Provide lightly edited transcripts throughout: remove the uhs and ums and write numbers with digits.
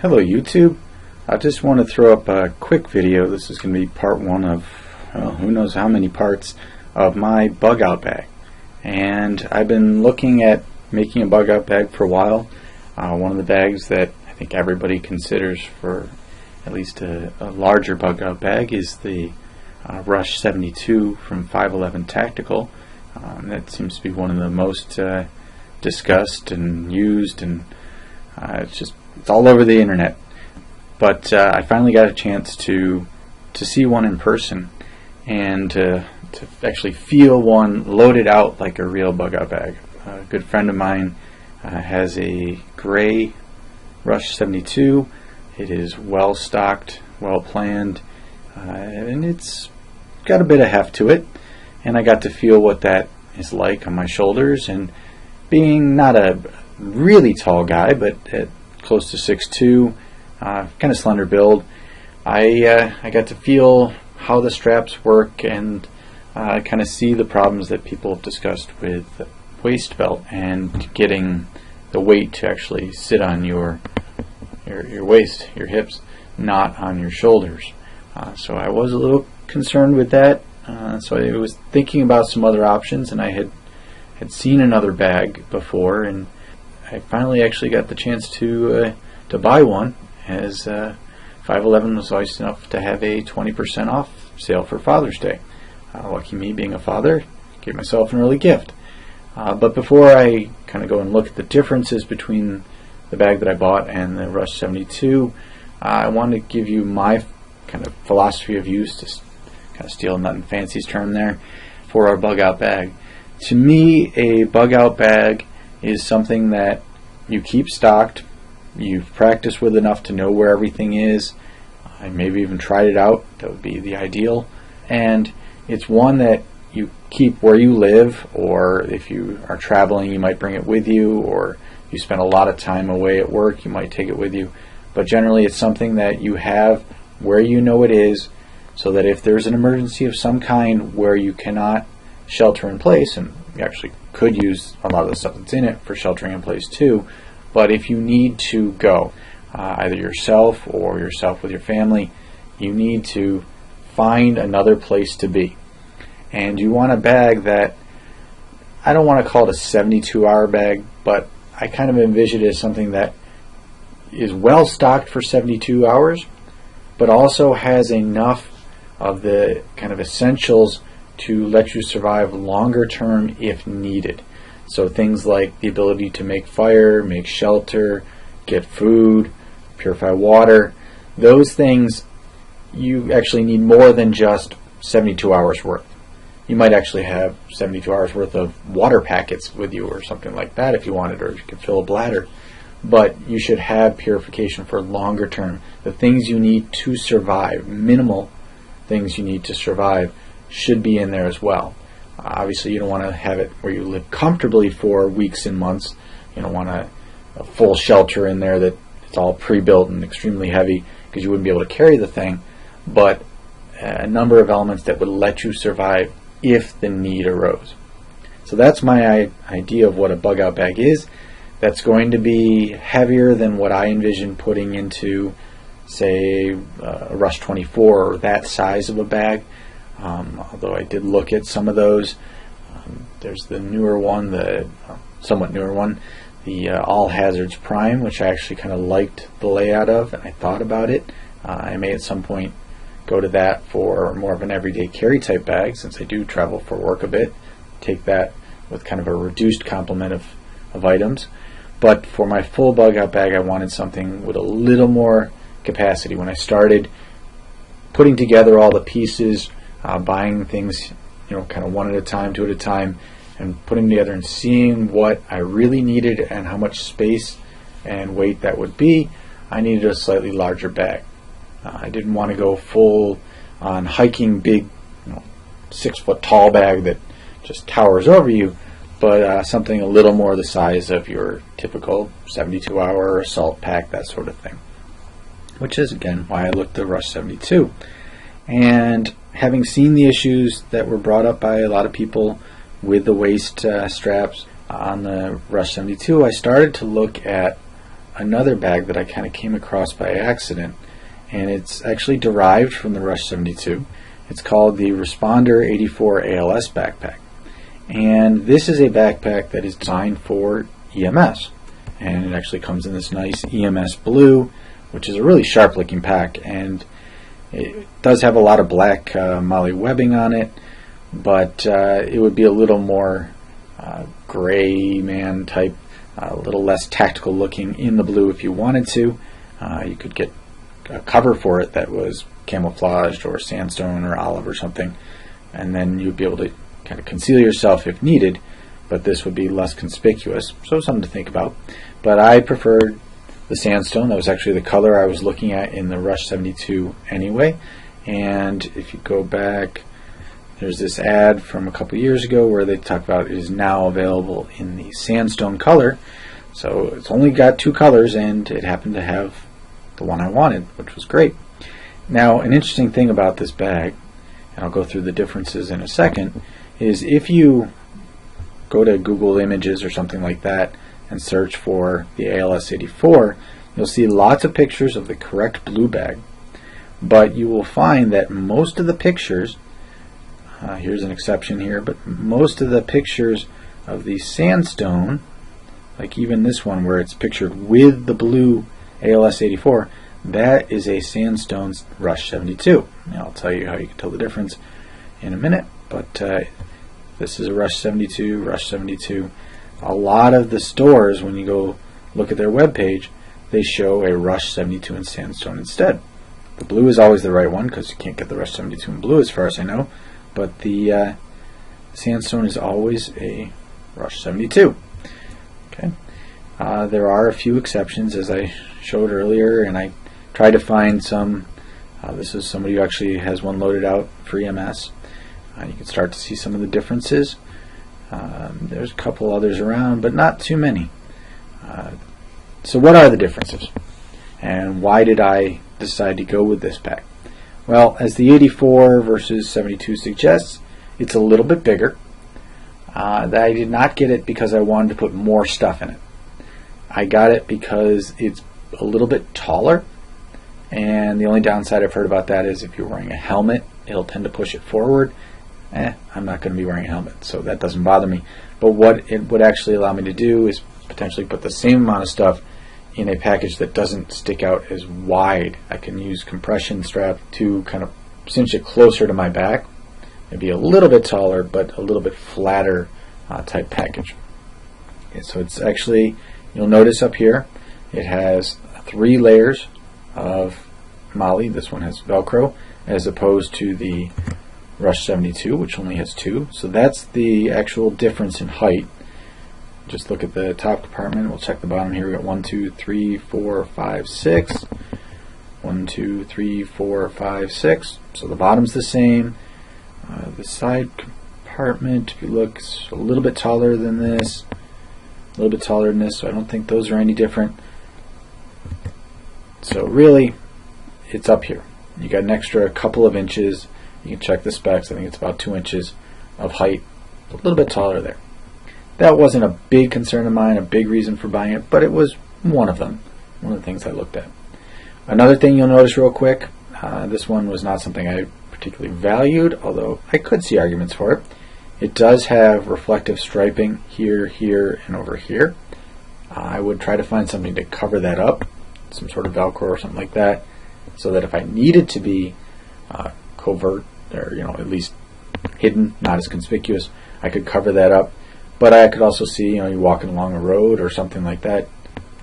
Hello YouTube. I just want to throw up a quick video. This is going to be part one of, well, who knows how many parts of my bug out bag. And I've been looking at making a bug out bag for a while. One of the bags that I think everybody considers for at least a larger bug out bag is the Rush 72 from 511 Tactical. That seems to be one of the most discussed and used, and it's all over the internet. But I finally got a chance to see one in person and to actually feel one loaded out like a real bug out bag. A good friend of mine has a gray Rush 72. It is well stocked, well planned, and it's got a bit of heft to it. And I got to feel what that is like on my shoulders, and being not a really tall guy, but at close to 6'2", kind of slender build, I got to feel how the straps work and kind of see the problems that people have discussed with waist belt and getting the weight to actually sit on your waist, your hips, not on your shoulders. So I was a little concerned with that. So I was thinking about some other options, and I had seen another bag before, and I finally actually got the chance to buy one, as 511 was nice enough to have a 20% off sale for Father's Day. Lucky me, being a father, gave myself an early gift. But before I kind of go and look at the differences between the bag that I bought and the Rush 72, I want to give you my kind of philosophy of use, to kind of steal Nut and Fancy's term there, for our bug out bag. To me, a bug out bag is something that you keep stocked, you've practiced with enough to know where everything is, and maybe even tried it out. That would be the ideal. And it's one that you keep where you live, or if you are traveling, you might bring it with you, or you spend a lot of time away at work, you might take it with you. But generally, it's something that you have where you know it is, so that if there's an emergency of some kind where you cannot shelter in place, and you actually could use a lot of the stuff that's in it for sheltering in place too, but if you need to go, either yourself or yourself with your family, you need to find another place to be. And you want a bag that, I don't want to call it a 72-hour bag, but I kind of envision it as something that is well stocked for 72 hours, but also has enough of the kind of essentials to let you survive longer term if needed. So things like the ability to make fire, make shelter, get food, purify water, those things you actually need more than just 72 hours worth. You might actually have 72 hours worth of water packets with you or something like that if you wanted, or you could fill a bladder. But you should have purification for longer term. The things you need to survive, minimal things you need to survive, should be in there as well. Obviously, you don't want to have it where you live comfortably for weeks and months. You don't want a full shelter in there that it's all pre-built and extremely heavy, because you wouldn't be able to carry the thing. But a number of elements that would let you survive if the need arose. So that's my idea of what a bug out bag is. That's going to be heavier than what I envision putting into, say, a Rush 24 or that size of a bag. Although I did look at some of those. There's the newer one, the somewhat newer one, the All Hazards Prime, which I actually kind of liked the layout of, and I thought about it. I may at some point go to that for more of an everyday carry type bag, since I do travel for work a bit. Take that with kind of a reduced complement of items. But for my full bug out bag, I wanted something with a little more capacity. When I started putting together all the pieces, buying things, kind of one at a time, two at a time, and putting them together and seeing what I really needed and how much space and weight that would be, I needed a slightly larger bag. I didn't want to go full on hiking big, 6-foot tall bag that just towers over you, but something a little more the size of your typical 72-hour assault pack, that sort of thing. Which is, again, why I looked at Rush 72. And having seen the issues that were brought up by a lot of people with the waist straps on the Rush 72, I started to look at another bag that I kind of came across by accident, and it's actually derived from the Rush 72. It's called the Responder 84 ALS backpack. And this is a backpack that is designed for EMS. And it actually comes in this nice EMS blue, which is a really sharp looking pack. And it does have a lot of black moly webbing on it, but it would be a little more gray man type, a little less tactical looking in the blue if you wanted to. You could get a cover for it that was camouflaged or sandstone or olive or something, and then you'd be able to kind of conceal yourself if needed, but this would be less conspicuous, so something to think about. But I preferred the sandstone. That was actually the color I was looking at in the Rush 72 anyway. And if you go back, there's this ad from a couple years ago where they talk about it is now available in the sandstone color. So it's only got two colors, and it happened to have the one I wanted, which was great. Now, an interesting thing about this bag, and I'll go through the differences in a second, is if you go to Google Images or something like that and search for the ALS 84, you'll see lots of pictures of the correct blue bag, but you will find that most of the pictures, here's an exception here, but most of the pictures of the sandstone, like even this one where it's pictured with the blue ALS 84, that is a sandstone Rush 72. Now I'll tell you how you can tell the difference in a minute, but this is a Rush 72, Rush 72. A lot of the stores, when you go look at their webpage, they show a Rush 72 in sandstone instead. The blue is always the right one because you can't get the Rush 72 in blue as far as I know, but the sandstone is always a Rush 72. Okay. There are a few exceptions, as I showed earlier, and I tried to find some. This is somebody who actually has one loaded out for EMS. You can start to see some of the differences. There's a couple others around, but not too many. So what are the differences? And why did I decide to go with this pack? Well, as the 84 versus 72 suggests, it's a little bit bigger. I did not get it because I wanted to put more stuff in it. I got it because it's a little bit taller, and the only downside I've heard about that is if you're wearing a helmet, it'll tend to push it forward. I'm not going to be wearing a helmet, so that doesn't bother me. But what it would actually allow me to do is potentially put the same amount of stuff in a package that doesn't stick out as wide. I can use compression strap to kind of cinch it closer to my back. Maybe a little bit taller, but a little bit flatter type package. Okay, so it's actually, you'll notice up here, it has 3 layers of moly. This one has Velcro, as opposed to the Rush 72, which only has 2. So that's the actual difference in height. Just look at the top compartment. We'll check the bottom here. We got 1, 2, 3, 4, 5, 6. 1, 2, 3, 4, 5, 6. So the bottom's the same. The side compartment, if you look, is a little bit taller than this. A little bit taller than this, so I don't think those are any different. So really, it's up here. You got an extra couple of inches. You can check the specs. I think it's about 2 inches of height. A little bit taller there. That wasn't a big concern of mine, a big reason for buying it, but it was one of them. One of the things I looked at. Another thing you'll notice real quick, this one was not something I particularly valued, although I could see arguments for it. It does have reflective striping here, here, and over here. I would try to find something to cover that up, some sort of Velcro or something like that, so that if I needed to be covert, or at least hidden, not as conspicuous, I could cover that up. But I could also see, you're walking along a road or something like that,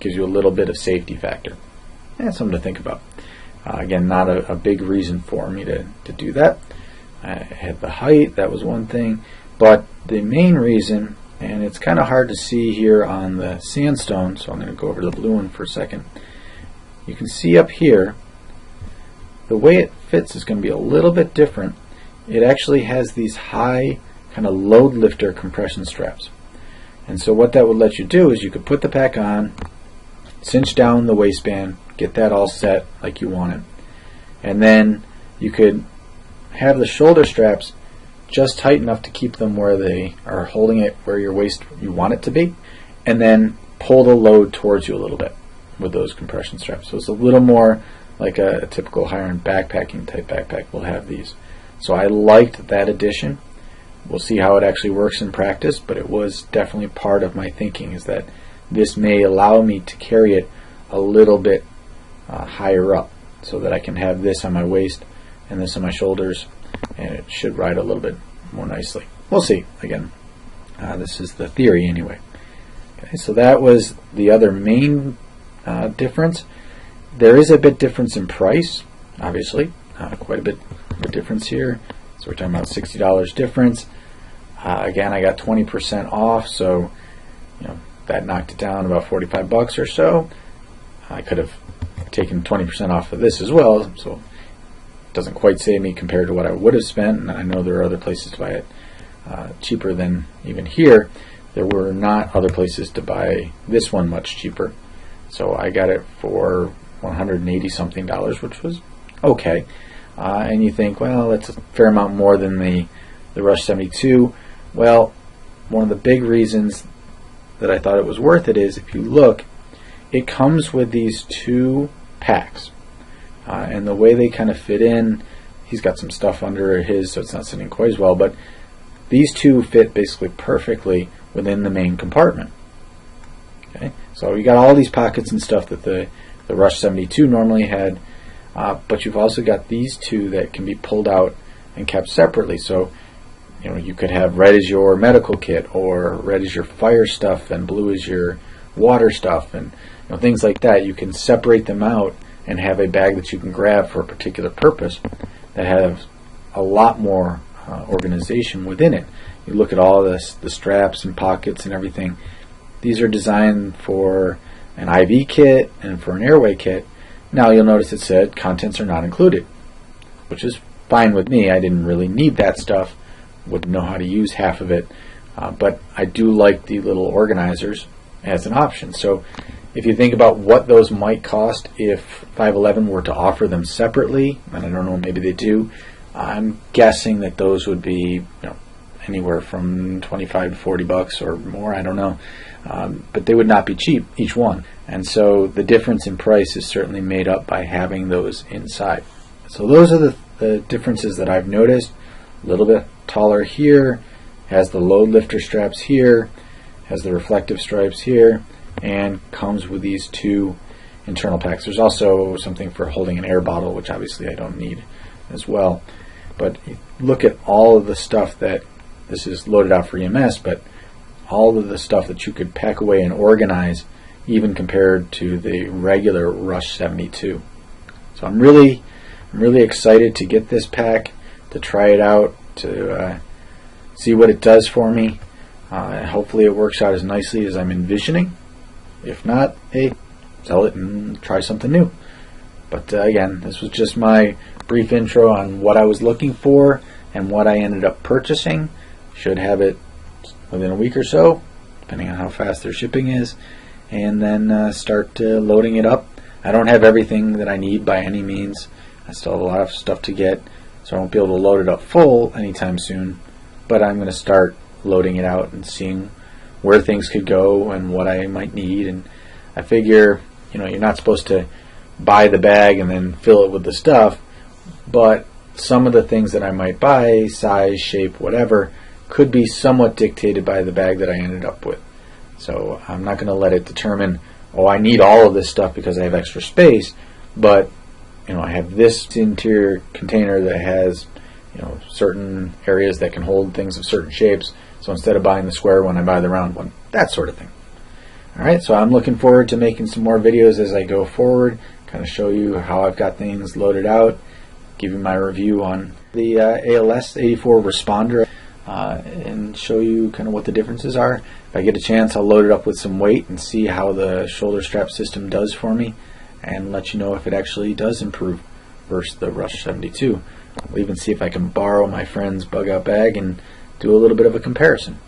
gives you a little bit of safety factor. That's something to think about. Again, not a big reason for me to do that. I had the height, that was one thing. But the main reason, and it's kind of hard to see here on the sandstone, so I'm going to go over to the blue one for a second. You can see up here, the way it fits is going to be a little bit different. It actually has these high kind of load lifter compression straps. And so what that would let you do is you could put the pack on, cinch down the waistband, get that all set like you want it. And then you could have the shoulder straps just tight enough to keep them where they are holding it where your waist you want it to be, and then pull the load towards you a little bit. with those compression straps. So it's a little more like a typical higher-end backpacking type backpack will have these. So I liked that addition. We'll see how it actually works in practice, but it was definitely part of my thinking, is that this may allow me to carry it a little bit higher up, so that I can have this on my waist and this on my shoulders, and it should ride a little bit more nicely. We'll see. Again, this is the theory anyway. Okay, so that was the other main difference. There is a bit difference in price, obviously, quite a bit of difference here. So we're talking about $60 difference. Again, I got 20% off, so that knocked it down about $45 or so. I could have taken 20% off of this as well, so it doesn't quite save me compared to what I would have spent. And I know there are other places to buy it cheaper than even here. There were not other places to buy this one much cheaper, so I got it for $180 something, which was okay. And you think, well, that's a fair amount more than the Rush 72. Well, one of the big reasons that I thought it was worth it is, if you look, it comes with these two packs, and the way they kind of fit in, he's got some stuff under his, so it's not sitting quite as well, but these two fit basically perfectly within the main compartment. Okay, so you got all these pockets and stuff that the Rush 72 normally had, but you've also got these two that can be pulled out and kept separately. So you could have red as your medical kit, or red as your fire stuff, and blue as your water stuff, and things like that. You can separate them out and have a bag that you can grab for a particular purpose that has a lot more organization within it. You look at all this, the straps and pockets and everything. These are designed for an IV kit and for an airway kit. Now you'll notice it said contents are not included, which is fine with me. I didn't really need that stuff, wouldn't know how to use half of it, but I do like the little organizers as an option. So if you think about what those might cost if 511 were to offer them separately, and I don't know, maybe they do, I'm guessing that those would be anywhere from $25 to $40 or more, I don't know, but they would not be cheap, each one. And so the difference in price is certainly made up by having those inside. So those are the differences that I've noticed. A little bit taller here, has the load lifter straps here, has the reflective stripes here, and comes with these two internal packs. There's also something for holding an air bottle, which obviously I don't need as well. But look at all of the stuff that, this is loaded out for EMS, but all of the stuff that you could pack away and organize, even compared to the regular Rush 72. So I'm really excited to get this pack, to try it out, to see what it does for me. Hopefully it works out as nicely as I'm envisioning. If not, hey, sell it and try something new. But again, this was just my brief intro on what I was looking for and what I ended up purchasing. Should have it within a week or so, depending on how fast their shipping is, and then start loading it up. I don't have everything that I need by any means. I still have a lot of stuff to get, so I won't be able to load it up full anytime soon, but I'm going to start loading it out and seeing where things could go and what I might need. And I figure, you're not supposed to buy the bag and then fill it with the stuff, but some of the things that I might buy, size, shape, whatever, could be somewhat dictated by the bag that I ended up with. So I'm not going to let it determine, I need all of this stuff because I have extra space, but I have this interior container that has certain areas that can hold things of certain shapes, so instead of buying the square one, I buy the round one, that sort of thing. Alright, so I'm looking forward to making some more videos as I go forward, kind of show you how I've got things loaded out, give you my review on the ALS 84 responder, and show you kind of what the differences are. If I get a chance, I'll load it up with some weight and see how the shoulder strap system does for me, and let you know if it actually does improve versus the Rush 72. I'll even see if I can borrow my friend's bug out bag and do a little bit of a comparison.